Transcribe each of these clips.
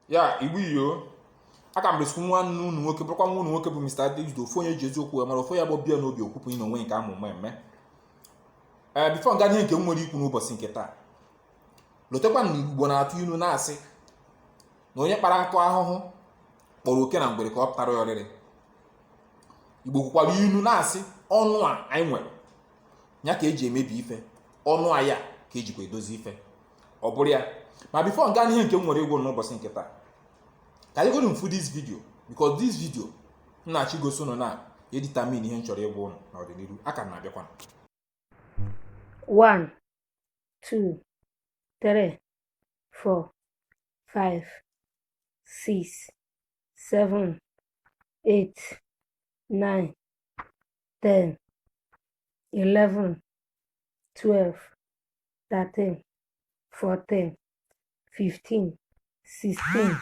ya iwu iyo aka m resku nwanne unu nwoke bụrụkwa nwa unu nwoke bụ Mr. Davido ofu onye ji eziokwu mara ofu ya bụ bịa n'obi okwupụ na onwe nke amụma eme bifo nga ihe nke m nwere ikwu n'ụbọchị nke taa lotekwa na Igbo na-atụ ilu na-asị na onye kpara nkụ ahụhụ kpọrọ oke na mgbere ka ọ pụtara ya ọrịrị. Igbo kwukwara ilu na-asị ọnụ a anyị nwere ya ka eji emebi ife, ọnụ a ya ka ejikwa edozi ife, ọ bụrụ ya. Ma bifo nga ihe nke m nwere igwo n'ụbọchị nke taa ka anyị goro mfu this video because this video m na-achị gosi unu na editamin ihe m chọrọ ịgwa unu n'ọdịnihu aka m na-abịakwa. 1 2 3 4 5 6 7 8 9 10 11 12 13 14 15 16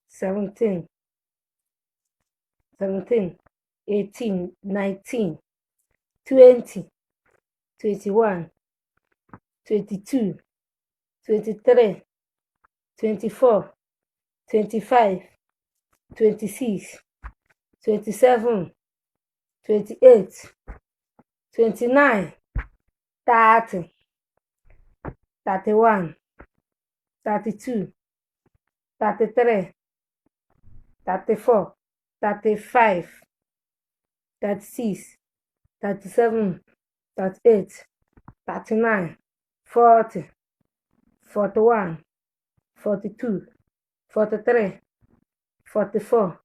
17 18 19 20 21 22 23 24 25 26 27 28 29 30 31 32 33 34 35 36 37 38 39 40 41 42 43 44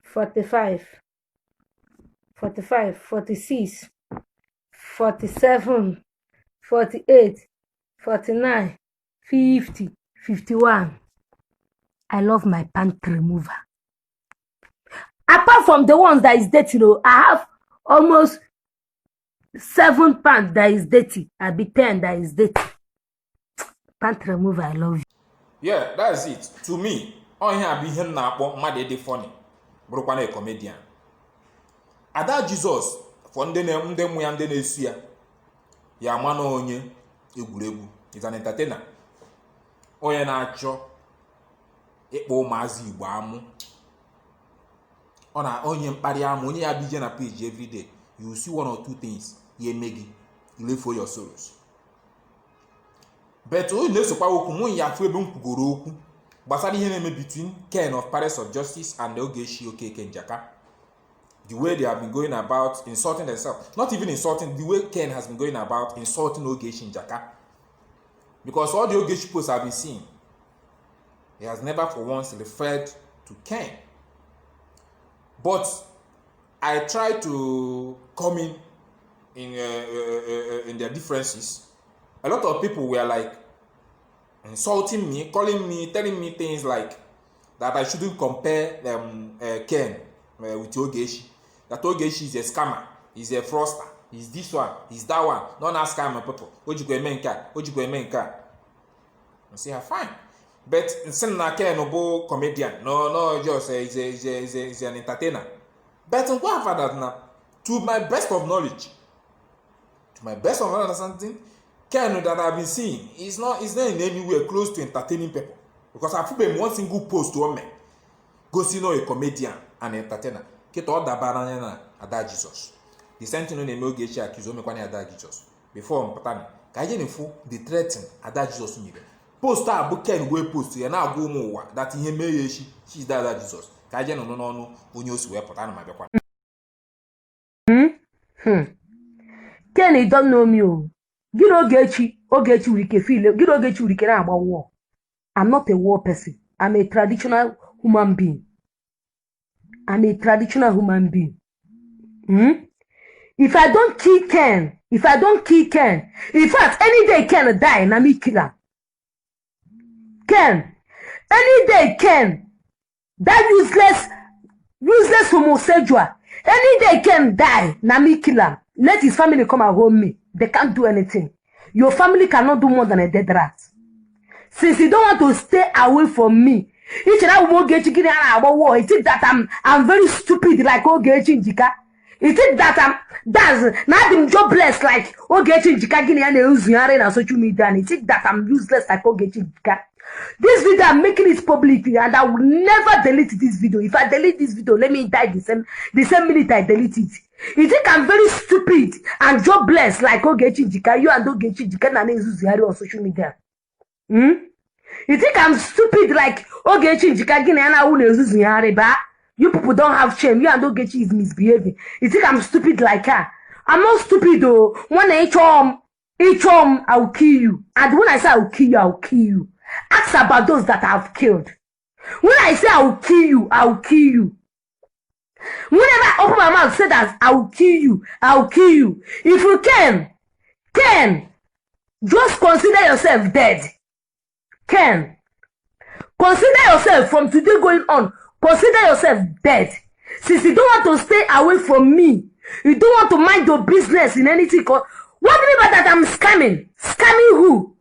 45 45 46 47 48 49 50 51. I love my pant remover. Apart from the ones that is dirty, I have almost 7 pants that is dirty. I be 10 that is dirty. Pant remover, I love you. Yeah, that's it. To me, on here be him na akpọ mmadụ dị funny. Bụrụkwa na comedian. Ada Jesus for ndị mụ ya ndị na-esu ya. Ya ama na onye egwuregwu. Is an entertainer. Onye na-achọ ịkpọ ụmụazị Igbo amụ. Ọ na onye mkparị amụ, onye ya bije na page every day. You see 1 or 2 things ye megi. You live for your sorrows. But onye na-esokwa okwu mụ ya afụ ebe m kwugoro okwu gbasara ihe na-eme between Ken of Palace of Justice and Ogechi Okeke Njaka. The way they have been going about insulting themselves. Not even insulting, the way Ken has been going about insulting Ogechi Njaka. Because all the Ogechi posts I've been seeing, he has never for once referred to Ken. But I try to come in their differences. A lot of people were like insulting me, calling me, telling me things like that I shouldn't compare Ken with Ogechi. That Ogechi is a scammer, he's a fraudster, he's this one, he's that one. Don't ask scammer people. Ojukwemenka. I say, fine. But instead of Ken no comedian, no, just he's an entertainer. But whatever that now, to my best of knowledge, understanding, Ken that I've been seeing is not in any way close to entertaining people. Because I've been one single post to me. Go see no a comedian and entertainer. Get all that banana na Ada Jesus. The same thing on the Ogechi accuse me kwani Ada Jesus. Before mpatani, ka je nfu the threaten Ada Jesus nibe. Post a book Ken go post ya na agwo mu ụwa that ihe mee echi she's that Ada Jesus. Ka je no n'ọnụ onye osi we pụta na ma bịakwa. Ken, you don't know me. Ogechi urike feel. Ogechi urike na agba war. I'm not a war person. I'm a traditional human being. If I don't kill Ken, in fact, any day Ken die, na me kill him. Ken, any day Ken, that useless homosexual, any day Ken die, na me kill him. Let his family come and hold me. They can't do anything. Your family cannot do more than a dead rat. Since you don't want to stay away from me, each and every Ogechi Gini about war. It is that I'm very stupid like Ogechi Njika. It is that that's not I'm jobless like Ogechi Njika Gini and Uziare and social media. And it is that I'm useless like Ogechi Njika. This video, I'm making it publicly, and I will never delete this video. If I delete this video, let me die the same minute I delete it. You think I'm very stupid and jobless like Ogechi Njika? You and Ogechi Njika na Nezuziari on social media. You think I'm stupid like Ogechi Njika Gine and Nezuziari? Ba? You people don't have shame. You and Ogechi is misbehaving. You think I'm stupid like her? I'm not stupid though. When I each I'll kill you. And when I say I'll kill you, I'll kill you. Ask about those that I've killed. When I say I'll kill you, I'll kill you. Whenever I open my mouth, say that I'll kill you, I'll kill you. If you can, just consider yourself dead. Consider yourself from today going on. Consider yourself dead. Since you don't want to stay away from me, you don't want to mind your business in anything. What do you mean by that I'm scamming? Scamming who?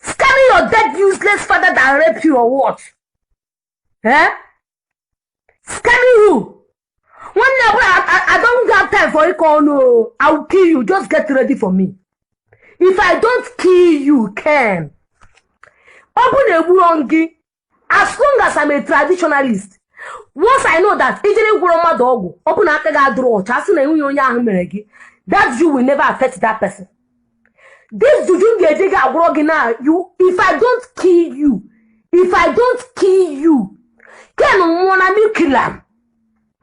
Scamming your dead useless father that raped you or what? Scamming who? I don't have time for it. No, I'll kill you. Just get ready for me. If I don't kill you, Ken. Open a burongi. As long as I'm a traditionalist, once I know that that you will never affect that person. This juju ngejega grogi now, if I don't kill you, Ken wanna me kill him.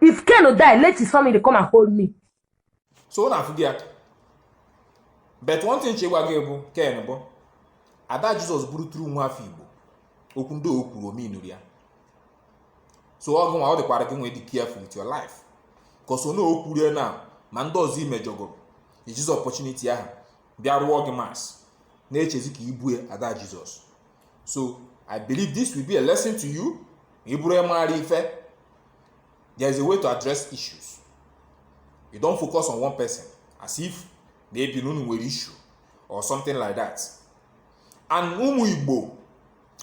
If Ken will die, let his family come and hold me. So na forget. But one thing she wa gave Ken bo. Ada Jesus buru through nwa Igbo. Okundo okuru omi nuria. So all the kwara gị be careful with your life. Because ono okuru now, man does imejogo. It is opportunity ahụ. Bịa rụọ gị mass. Na-echezi ka ibue Ada Jesus. So I believe this will be a lesson to you. There is a way to address issues. You don't focus on one person as if maybe no one issue or something like that. And Igbo,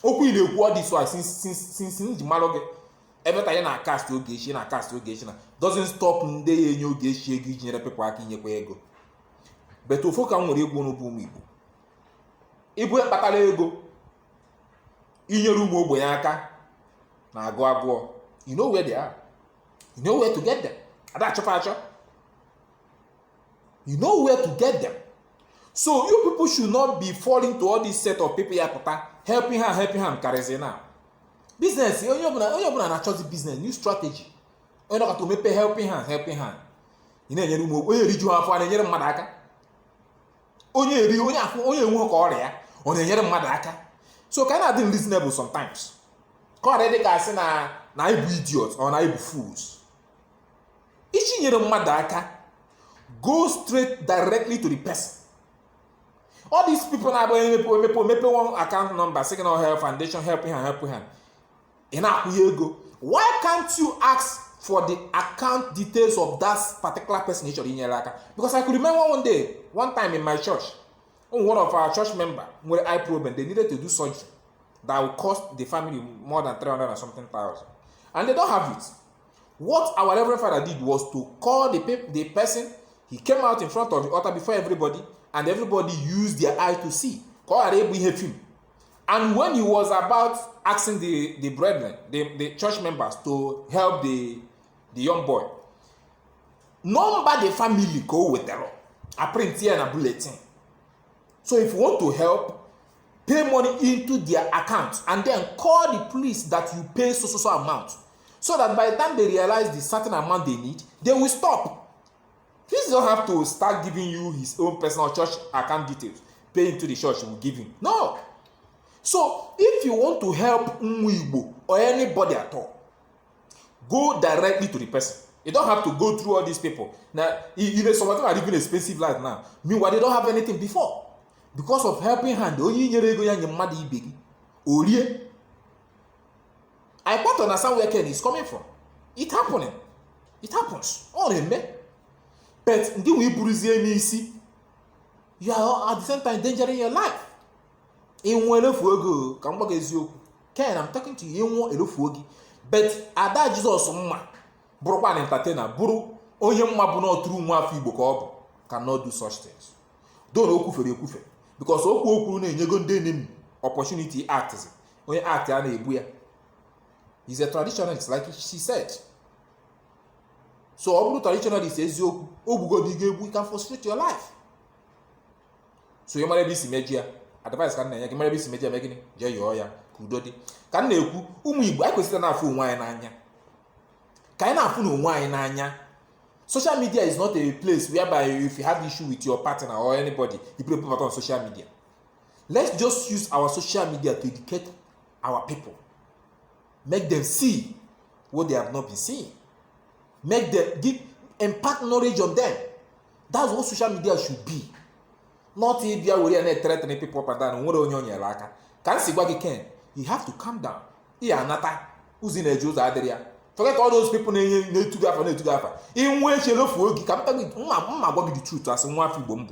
okwu ile all this why since the maloge every time na cast ogeshi doesn't stop nde enye ogeshi ego ijinyere people aka inyekwa ego. But ofoka nwere egwu no bụ Igbo. Igbo ekpatala ego inyere ụmụ ogbenye aka na agụ. You know where they are. You know where to get them. You know where to get them. So you people should not be falling to all this set of people helping her carry now. Business, onye ọbụla na-achọzi business, new strategy. Onye ọka to mepe helping hand. Ị na-enyere ụmụ onye riju afọ na-enyere mmadụ aka. Onye enwe ka ọrịa, ọ na-enyere mmadụ aka. So kind of reasonable sometimes. Ka already ka asị na ibu idiots or na ibu fools. Ichi nyere mmadụ aka, go straight directly to the person. All these people na mepe one account number, second or health foundation, helping hand. Why can't you ask for the account details of that particular person? Because I could remember one time in my church, one of our church members with eye problem, they needed to do surgery that would cost the family more than 300 and something thousand, and they don't have it. What our Reverend Father did was to call the person. He came out in front of the altar before everybody, and everybody used their eye to see. And when he was about asking the brethren, the church members, to help the young boy, nobody the family go with the law. I print here and a bulletin. So if you want to help, pay money into their account and then call the police that you pay so amount, so that by the time they realize the certain amount they need, they will stop. Please don't have to start giving you his own personal church account details. Pay into the church and will give him. No. So if you want to help Igbo or anybody at all, go directly to the person. You don't have to go through all these people. Now, some of them are living expensive life now. Meanwhile, they don't have anything before. Because of helping hand, I can't understand where Ken is coming from. It happens. All in me. But you are at the same time endangering your life. Ken, I'm talking to you. But Ada Jesus bụrụkwa an entertainer, bụrụ onye mma bụ na true nwa afọ Igbo ka ọ bụ, cannot do such things. Don't okufe because okwu na-enyego ndị enemy opportunity acts onye act a na-egbu ya. He's a traditionalist like she said. So ọ bụrụ traditionalist eziokwu ogbugodi ga-egbu, you can frustrate your life. So you mara ebe isi meji ya, advice ka na-enye gị, mara ebe isi meji ya, mee gịnị, jee yọọ ya ka udo dị. Ka m na-ekwu ụmụ Igbo anyị kwesịrị na-afụ onwe anyị n'anya, ka anyị na-afụ n'onwe anyị n'anya. Social media is not a place whereby if you have issue with your partner or anybody, you put it on social media. Let's just use our social media to educate our people. Make them see what they have not been seeing. Make them impact knowledge on them. That's what social media should be. Not if you are threatening people up and down. You have to calm down. Forget all those people need to go. The truth as one.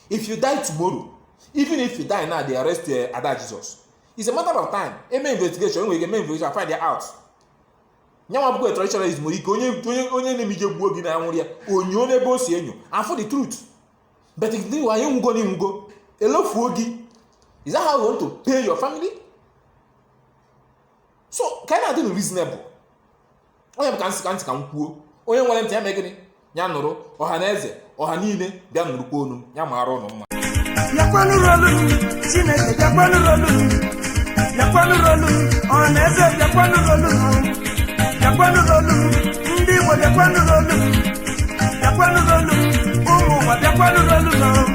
If you die tomorrow, even if you die now, they arrest Ada Jesus. It's a matter of time. Amen investigation. We can find it out. Nyawa traditionalism. Onye na-emije gbuo gị na anwụrụ onye onye ebe o si enyo. And for the truth. But if you are young, go. Is that how you want to pay your family? So, can I do reasonable? Onye m ka ntị ka m kwuo. Onye nwere ntị ya mee gịnị? Ya nụrụ ọha na eze, ọha niile bịa nụrụkwa onu. Ya mara ọnụ mma. Yakwanu rolu Chineke yakwanu rolu. Yakwanu rolu ọha na eze yakwanu rolu. Yakwanu rolu ndị Igbo yakwanu rolu. Yakwanu rolu ụmụ ụwa yakwanu rolu.